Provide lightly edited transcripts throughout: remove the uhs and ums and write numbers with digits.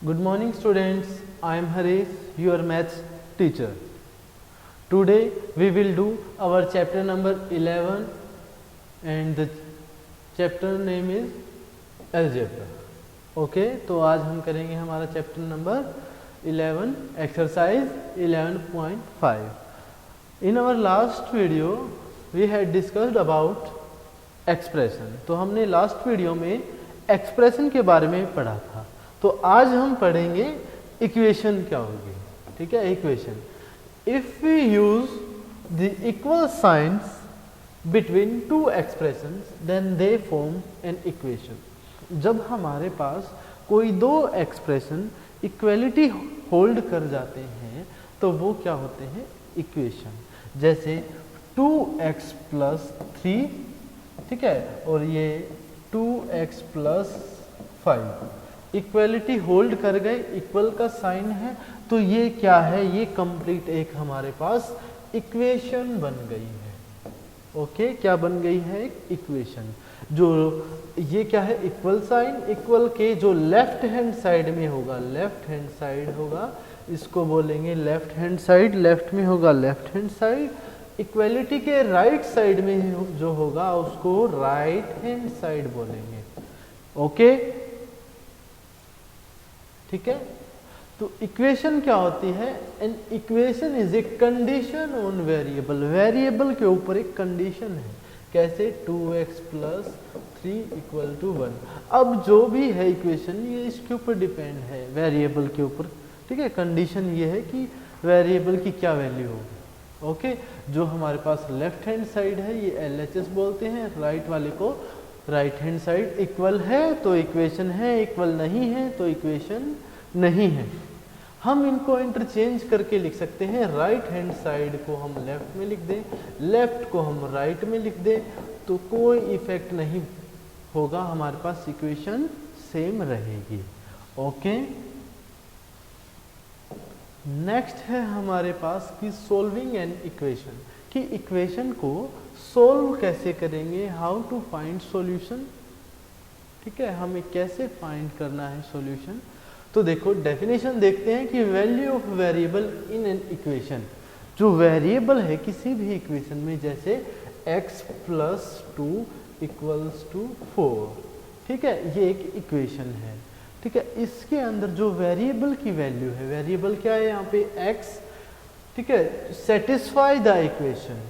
Good morning students, I am Harish, your maths teacher. Today we will do our chapter number 11 and the chapter name is algebra. Okay, तो आज हम करेंगे हमारा chapter number 11 exercise 11.5. In our last video we had discussed about expression. तो हमने last video में expression के बारे में पढ़ा था. तो आज हम पढ़ेंगे इक्वेशन क्या होगी. ठीक है, equation. If we use the equal signs between two expressions then they form an equation. जब हमारे पास कोई दो एक्सप्रेशन इक्वलिटी होल्ड कर जाते हैं तो वो क्या होते हैं, इक्वेशन. जैसे 2x प्लस 3, ठीक है, और ये 2x प्लस 5 इक्वलिटी होल्ड कर गए, इक्वल का साइन है, तो ये क्या है, ये कंप्लीट एक हमारे पास इक्वेशन बन गई है. ओके, क्या बन गई है, एक इक्वेशन. जो ये क्या है, इक्वल साइन, इक्वल के जो लेफ्ट हैंड साइड में होगा, लेफ्ट हैंड साइड होगा, इसको बोलेंगे लेफ्ट हैंड साइड. लेफ्ट में होगा लेफ्ट हैंड साइड. इक्वलिटी के राइट साइड में जो होगा उसको राइट हैंड साइड बोलेंगे. ओके, ठीक है. तो इक्वेशन क्या होती है, an equation is a condition on variable. Variable के ऊपर एक कंडीशन है. कैसे, 2x प्लस 3 इक्वल टू 1. अब जो भी है इक्वेशन ये इसके ऊपर डिपेंड है, वेरिएबल के ऊपर. ठीक है, कंडीशन ये है कि वेरिएबल की क्या वैल्यू होगी. ओके, जो हमारे पास लेफ्ट हैंड साइड है ये LHS बोलते हैं, राइट वाले को राइट हैंड साइड. इक्वल है तो इक्वेशन है, इक्वल नहीं है तो इक्वेशन नहीं है. हम इनको इंटरचेंज करके लिख सकते हैं. राइट हैंड साइड को हम लेफ्ट में लिख दें, लेफ्ट को हम राइट में लिख दें, तो कोई इफेक्ट नहीं होगा, हमारे पास इक्वेशन सेम रहेगी. ओके, नेक्स्ट है हमारे पास कि सोल्विंग एन इक्वेशन, कि इक्वेशन को सोल्व कैसे करेंगे, हाउ टू फाइंड सॉल्यूशन. ठीक है, हमें कैसे फाइंड करना है सॉल्यूशन. तो देखो डेफिनेशन देखते हैं कि value of variable in an equation. जो वेरिएबल है किसी भी इक्वेशन में, जैसे x प्लस 2 इक्वल्स टू 4. ठीक है, ये एक इक्वेशन है. ठीक है, इसके अंदर जो वेरिएबल की वैल्यू है, वेरिएबल क्या है यहाँ पे, x. ठीक है, सेटिस्फाई द इक्वेशन.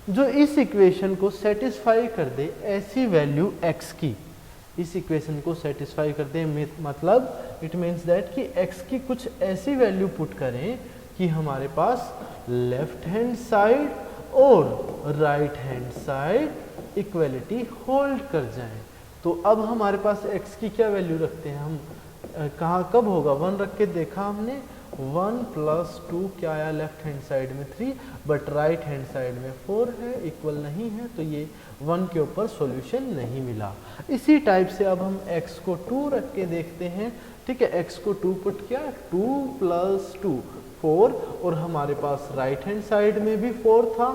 जो इस इक्वेशन को सेटिस्फाई कर दे, ऐसी वैल्यू x की इस इक्वेशन को सेटिस्फाई कर दे, मतलब इट मीन्स दैट कि x की कुछ ऐसी वैल्यू पुट करें कि हमारे पास लेफ्ट हैंड साइड और right hand side equality hold कर जाए. तो अब हमारे पास x की क्या वैल्यू रखते हैं हम, कहाँ कब होगा, 1 रख के देखा हमने. 1 प्लस 2 क्या आया, लेफ्ट हैंड साइड में 3, बट राइट हैंड साइड में 4 है, इक्वल नहीं है, तो ये 1 के ऊपर सॉल्यूशन नहीं मिला. इसी टाइप से अब हम x को 2 रख के देखते हैं. ठीक है, x को 2 पुट किया, 2 प्लस 2 4, और हमारे पास राइट हैंड साइड में भी 4 था,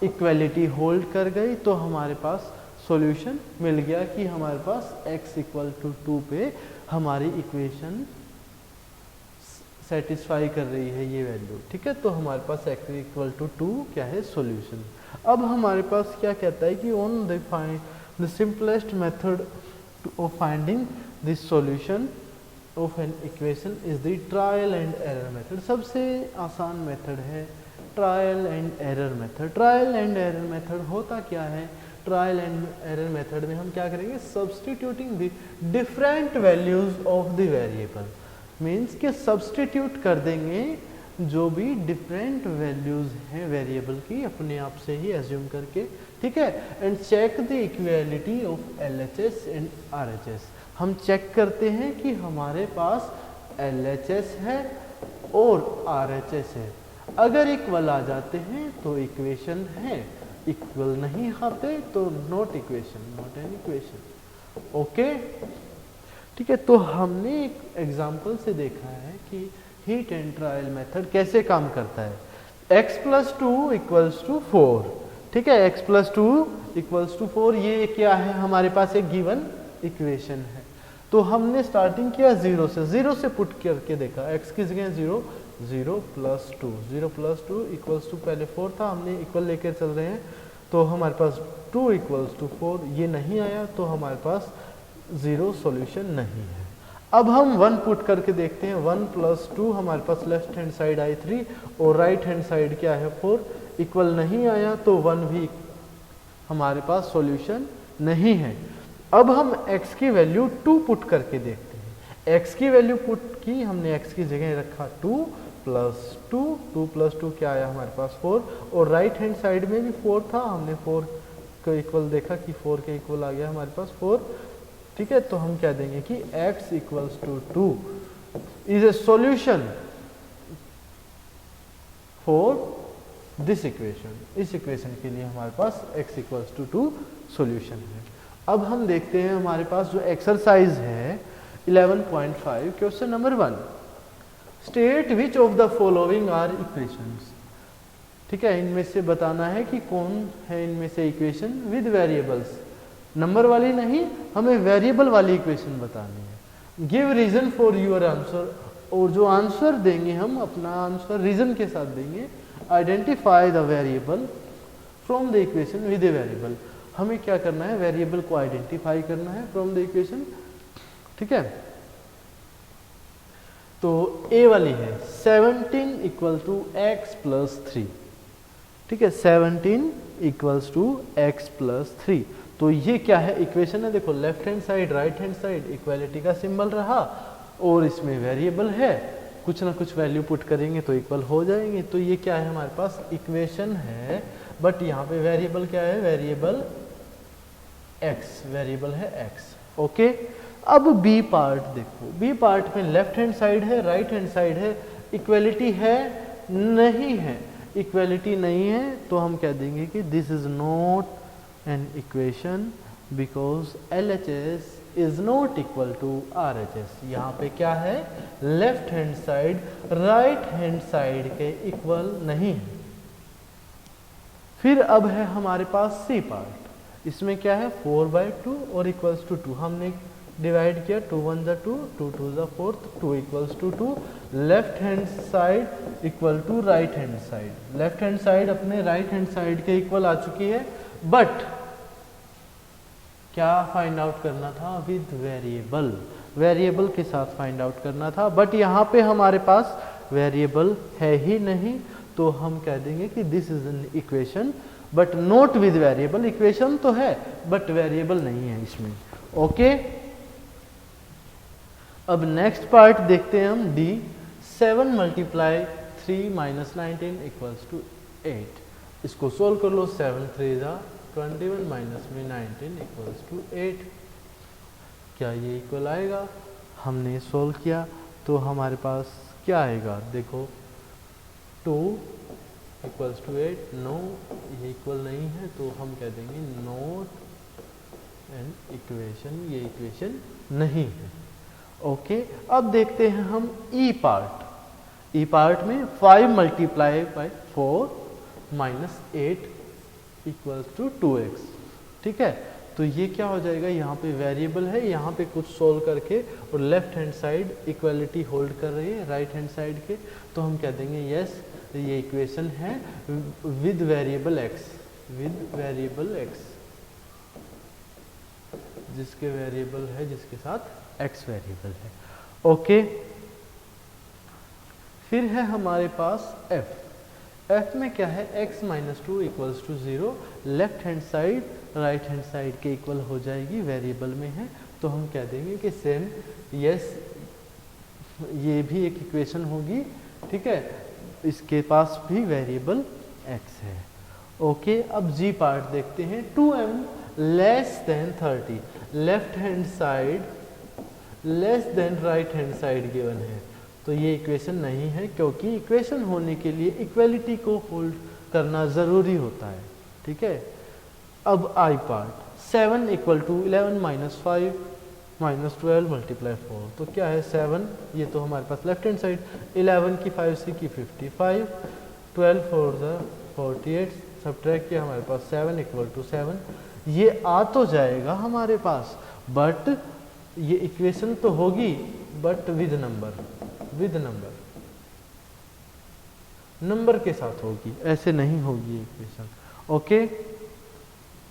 इक्वलिटी होल्ड कर गई, तो हमारे पास सॉल्यूशन मिल गया कि हमारे पास x इक्वल टू 2 पे हमारी इक्वेशन सेटिस्फाई कर रही है ये वैल्यू. ठीक है, तो हमारे पास x इक्वल टू 2 क्या है, सॉल्यूशन. अब हमारे पास क्या कहता है कि on the find the simplest method of finding the solution of an equation is the trial and error method. सबसे आसान मेथड है trial and error method. Trial and error method होता क्या है, ट्रायल एंड एरर मेथड में हम क्या करेंगे, substituting the different values of the variable. Means के सब्सटीट्यूट कर देंगे जो भी डिफरेंट वैल्यूज हैं वेरिएबल की, अपने आप से ही एज्यूम करके. ठीक है, and check the equality of LHS and RHS. हम चेक करते हैं कि हमारे पास LHS है और RHS है. अगर इक्वल आ जाते हैं तो इक्वेशन है, इक्वल नहीं आते तो not equation, not an equation. Okay, ठीक है, तो हमने एक एग्जाम्पल से देखा है कि हीट एंड ट्रायल मेथड कैसे काम करता है. x plus 2 equals to 4. ठीक है, x प्लस 2 इक्वल्स टू 4, ये क्या है, हमारे पास एक गिवन इक्वेशन है. तो हमने स्टार्टिंग किया 0 से, 0 से पुट करके देखा, x की जगह 0, 0 प्लस 2, 0 प्लस 2 इक्वल्स टू, पहले 4 था, हमने इक्वल लेकर चल रहे हैं, तो हमारे पास 2 इक्वल्स टू 4, ये नहीं आया तो हमारे पास 0 सॉल्यूशन नहीं है। अब हम 1 पुट करके देखते हैं, 1 प्लस 2 हमारे पास लेफ्ट हैंड साइड आई 3 और राइट हैंड साइड क्या है 4, इक्वल नहीं आया तो 1 भी हमारे पास सॉल्यूशन नहीं है। अब हम x की वैल्यू 2 पुट करके देखते हैं, x की वैल्यू पुट की हमने, x की जगह रखा 2 प्लस 2, 2 प्लस 2 क्या आया हमारे पास 4, और राइट हैंड साइड में भी 4 था, हमने 4 को इक्वल देखा कि 4 के इक्वल आ गया हमारे पास 4, ठीक है। तो हम क्या देंगे कि x equals to 2 is a solution for this equation, इस इक्वेशन के लिए हमारे पास x इक्वल्स टू 2 सॉल्यूशन है। अब हम देखते हैं हमारे पास जो एक्सरसाइज है 11.5, question number 1, state which of the following are equations, ठीक है, इनमें से बताना है कि कौन है इनमें से इक्वेशन विद वेरिएबल्स, नंबर वाली नहीं, हमें वेरिएबल वाली इक्वेशन बतानी है। Give reason for your answer, और जो आंसर देंगे हम अपना आंसर रीजन के साथ देंगे। Identify the variable from the equation with a variable, हमें क्या करना है, वेरिएबल को आइडेंटिफाई करना है फ्रॉम द इक्वेशन, ठीक है। तो ए वाली है 17 इक्वल टू एक्स प्लस 3, ठीक है, 17 इक्वल्स टू एक्स प्लस 3, तो ये क्या है इक्वेशन है, देखो left hand side right hand side equality का सिंबल रहा, और इसमें वेरिएबल है, कुछ ना कुछ वैल्यू पुट करेंगे तो इक्वल हो जाएंगे, तो ये क्या है हमारे पास इक्वेशन है, बट यहाँ पे वेरिएबल क्या है, वेरिएबल x, वेरिएबल है x, ओके। अब बी पार्ट देखो, बी पार्ट में लेफ्ट हैंड साइड है राइट हैंड साइड है, इक्वलिटी है नहीं है, इक्वलिटी नहीं है तो हम कह देंगे कि this is not an equation because LHS is not equal to RHS। यहाँ पे क्या है, left hand side right hand side के इक्वल नहीं है। फिर अब है हमारे पास सी पार्ट, इसमें क्या है 4/2 और इक्वल्स टू 2, हमने डिवाइड किया 2 1 जा 2, 2 2 जा 4, 2 equals to 2, left hand side equal to right hand side, left hand side अपने राइट हैंड साइड के इक्वल आ चुकी है, बट क्या फाइंड आउट करना था, विद वेरिएबल, वेरिएबल के साथ फाइंड आउट करना था, बट यहाँ पे हमारे पास वेरिएबल है ही नहीं, तो हम कह देंगे कि this is an equation but not with variable, equation तो है बट वेरिएबल नहीं है इसमें, ओके। अब नेक्स्ट पार्ट देखते हैं हम D, 7 multiply 3 minus 19 equals to 8, इसको सोल्व कर लो, 7 3 जा 21 माइनस में 19 इक्वल्स टू 8, क्या ये इक्वल आएगा, हमने सोल्व किया तो हमारे पास क्या आएगा, देखो 2 इक्वल्स टू 8, नो ये इक्वल नहीं है तो हम कह देंगे नॉट एन इक्वेशन, ये इक्वेशन नहीं है, ओके। अब देखते हैं हम ई पार्ट, ई पार्ट में 5 multiply by 4 minus 8 equals to 2x, ठीक है, तो ये क्या हो जाएगा, यहाँ पे वेरिएबल है, यहाँ पे कुछ सोल्व करके और left hand side equality hold कर रही है राइट हैंड साइड के, तो हम कह देंगे यस ये इक्वेशन है with variable x, with variable x, जिसके वेरिएबल है जिसके साथ x वेरिएबल है, ओके। फिर है हमारे पास f, f में क्या है, x minus 2 equals to 0, left hand side right hand side के इक्वल हो जाएगी, वेरिएबल में है तो हम कह देंगे कि सेम यस ये भी एक इक्वेशन होगी, ठीक है, इसके पास भी वेरिएबल x है, ओके। अब g पार्ट देखते हैं, 2m less than 30, left hand side less than right hand side given है, तो ये इक्वेशन नहीं है क्योंकि इक्वेशन होने के लिए इक्वलिटी को होल्ड करना ज़रूरी होता है, ठीक है। अब I part, 7 equal to 11 minus 5 minus 12 multiply 4, तो क्या है 7, ये तो हमारे पास लेफ्ट हैंड साइड, 11 की 5 से की 55, 12 4 ज़ा 48, सब्ट्रैक्ट किया हमारे पास 7 इक्वल टू 7, ये आ तो जाएगा हमारे पास, बट ये इक्वेशन तो होगी बट विद नंबर के साथ होगी, ऐसे नहीं होगी इक्वेशन। ओके,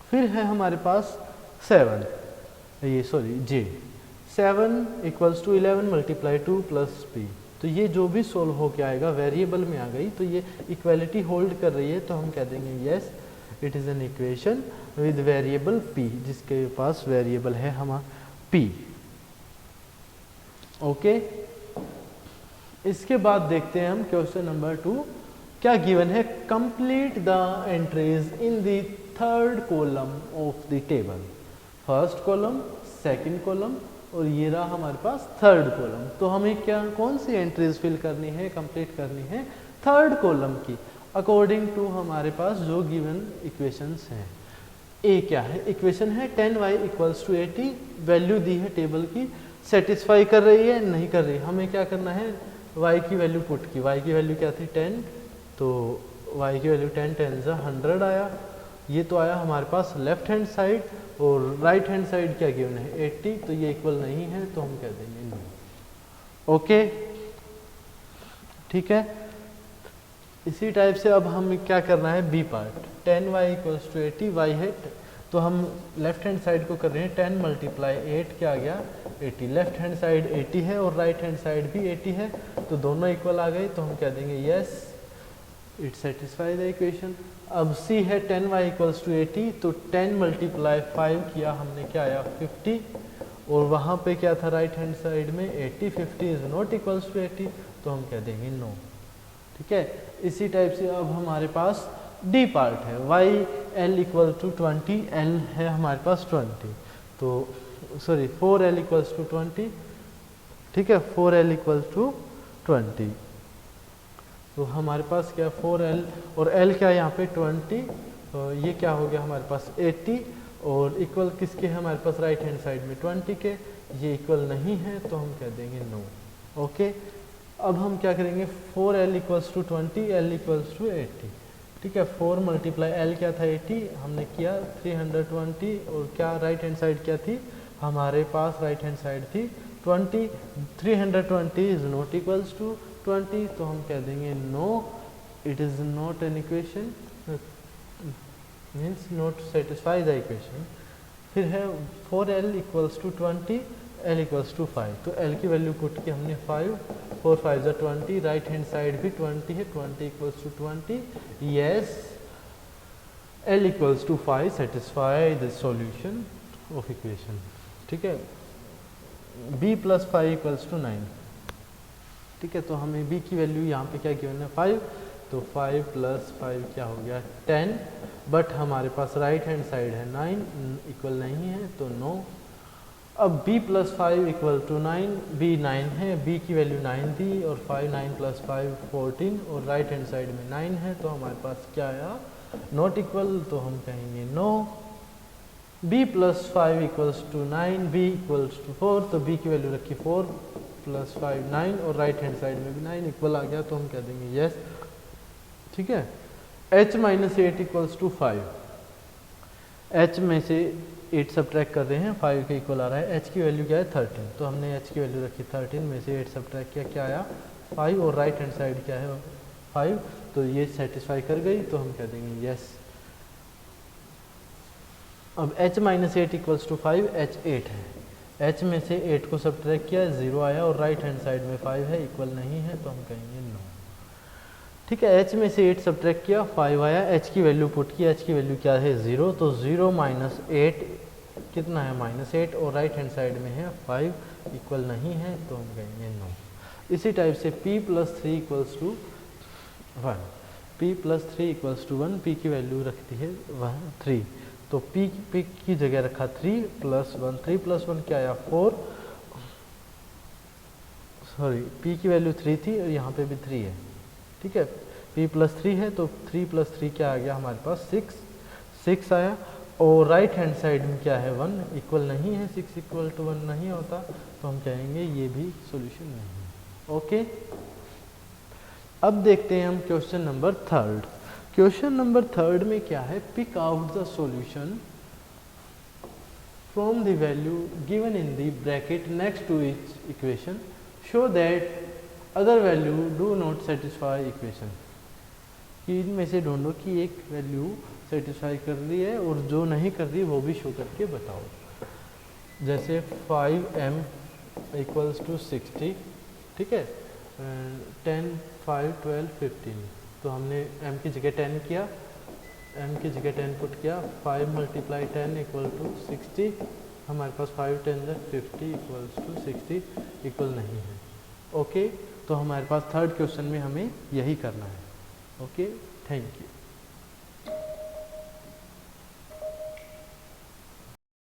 फिर है हमारे पास 7, ये sorry J, 7 equals to 11 multiply 2 plus P. तो ये जो भी सोल्व होके आएगा वेरिएबल में आ गई, तो ये इक्वालिटी होल्ड कर रही है, तो हम कह देंगे yes it is an equation with variable p, जिसके पास वेरिएबल है हमारा p। ओके, इसके बाद देखते हैं हम क्वेश्चन नंबर 2। क्या गिवन है? Complete the entries in the third column of the table. First column, second column और ये रहा हमारे पास थर्ड कॉलम। तो हमें क्या कौन सी एंट्रीज फिल करनी है, कंप्लीट करनी है थर्ड कॉलम की, अकॉर्डिंग टू हमारे पास जो गिवन इक्वेशंस हैं। ए क्या है? इक्वेशन है 10y इक्वल्स टू 80, वैल्यू दी है टेबल की, सेटिस्फाई कर रही है नहीं कर रही। हमें क्या करना है, y की वैल्यू पुट की। y की वैल्यू क्या थी 10, तो y की वैल्यू 10 10 100 आया। ये तो आया हमारे पास लेफ्ट हैंड साइड, और राइट हैंड साइड क्या गिवन है 80, तो ये इक्वल नहीं है, तो हम कह देंगे नो। ओके, ठीक है। इसी टाइप से अब हमें क्या करना है, B part. 10y equals to 80, y है, तो हम लेफ्ट हैंड साइड को कर रहे हैं 10 मल्टीप्लाई 8 क्या आ गया 80। लेफ्ट हैंड साइड 80 है और राइट हैंड साइड भी 80 है, तो दोनों इक्वल आ गए, तो हम कह देंगे yes it satisfy the equation. अब सी है 10y इक्वल्स टू 80, तो 10 मल्टीप्लाई 5 किया हमने, क्या आया 50, और वहाँ पे क्या था राइट हैंड साइड में 80, 50 इज नॉट इक्वल्स टू 80, तो हम कह देंगे नो। ठीक है, इसी टाइप से अब हमारे पास डी पार्ट है, y l equal to 20, l है हमारे पास 20, तो सॉरी 4l इक्वल्स टू 20, ठीक है 4l इक्वल्स टू 20, तो हमारे पास क्या 4l और l क्या है यहाँ पे 20, तो ये क्या हो गया हमारे पास 80, और इक्वल किसके है हमारे पास राइट हैंड साइड में 20 के, ये इक्वल नहीं है, तो हम कह देंगे नो। ओके, अब हम क्या करेंगे 4l equals to 20, l equals to 80, ठीक है 4 मल्टीप्लाई l क्या था 80, हमने किया 320, और क्या राइट हैंड साइड क्या थी हमारे पास, राइट हैंड साइड थी 20, 320 इज नॉट इक्वल्स टू 20, तो हम कह देंगे no it is not an equation, means not satisfy the equation. फिर है 4l equals to 20, l equals to 5, तो l की वैल्यू पुट की हमने 5, 4 5 ज़ा 20, राइट हैंड साइड भी 20 है, 20 equals to 20, yes l equals to 5 satisfy the solution of equation. ठीक है, b प्लस 5 इक्वल्स टू 9, ठीक है, तो हमें b की वैल्यू यहाँ पे क्या गिवन है 5, तो 5 प्लस 5 क्या हो गया 10, बट हमारे पास राइट हैंड साइड है 9, इक्वल नहीं है, तो नो। अब b plus 5 equal to 9, b 9 है, b की वैल्यू 9 थी, और 5 9 प्लस 5 14, और राइट हैंड साइड में 9 है, तो हमारे पास क्या आया नॉट इक्वल, तो हम कहेंगे no. b plus 5 equals to 9, b equals to 4, तो b की वैल्यू रखी 4 प्लस 5 9, और राइट हैंड साइड में भी 9 इक्वल आ गया, तो हम कह देंगे यस। ठीक है, h minus 8 equals to 5, h में से 8 सब्ट्रैक्ट कर रहे हैं, 5 के इक्वल आ रहा है, h की वैल्यू क्या है 13, तो हमने h की वैल्यू रखी 13 में से 8 सब्ट्रैक्ट किया, क्या आया 5, और राइट हैंड साइड क्या है 5, तो ये सेटिस्फाई कर गई, तो हम कह देंगे यस। अब h minus 8 equals to 5, h 8 है, h में से 8 को सब्ट्रैक्ट किया 0 आया, और राइट हैंड साइड में 5 है, इक्वल नहीं है, तो हम कहेंगे नो। ठीक है, h में से 8 सब्ट्रैक्ट किया 5 आया, h की वैल्यू पुट की, h की वैल्यू क्या है 0, तो 0 माइनस 8 कितना है -8, और राइट हैंड साइड में है 5, इक्वल नहीं है, तो हम कहेंगे नो। इसी टाइप से p plus 3 equals to 1, p plus 3 equals to 1, p की वैल्यू रखती है 3, तो p की जगह रखा 3 प्लस 1, 3 प्लस 1 क्या आया 4, सॉरी p की वैल्यू 3 थी, और यहाँ पे भी 3 है, ठीक है p प्लस 3 है, तो 3 प्लस 3 क्या आ गया हमारे पास 6 आया, और राइट हैंड साइड में क्या है 1, इक्वल नहीं है, 6 इक्वल टू 1 नहीं होता, तो हम कहेंगे ये भी सॉल्यूशन नहीं है। ओके, अब देखते हैं हम क्वेश्चन नंबर 3। क्वेश्चन नंबर 3 में क्या है, pick out the solution from the value given in the bracket next to each equation show that other value do not satisfy equation। कि इनमें से ढूंढो कि एक वैल्यू सेटिस्फाई कर रही है और जो नहीं कर रही वो भी शो करके बताओ। जैसे 5m इक्वल्स टू 60, ठीक है, 10, 5, 12, 15, तो हमने m की जगह 10 किया, m की जगह 10 पुट किया, 5 मल्टीप्लाई 10 इक्वल टू 60, हमारे पास 5 10 50 इक्वल्स टू 60 इक्वल नहीं है। ओके, तो हमारे पास थर्ड क्वेश्चन में हमें यही करना है। Okay, thank you.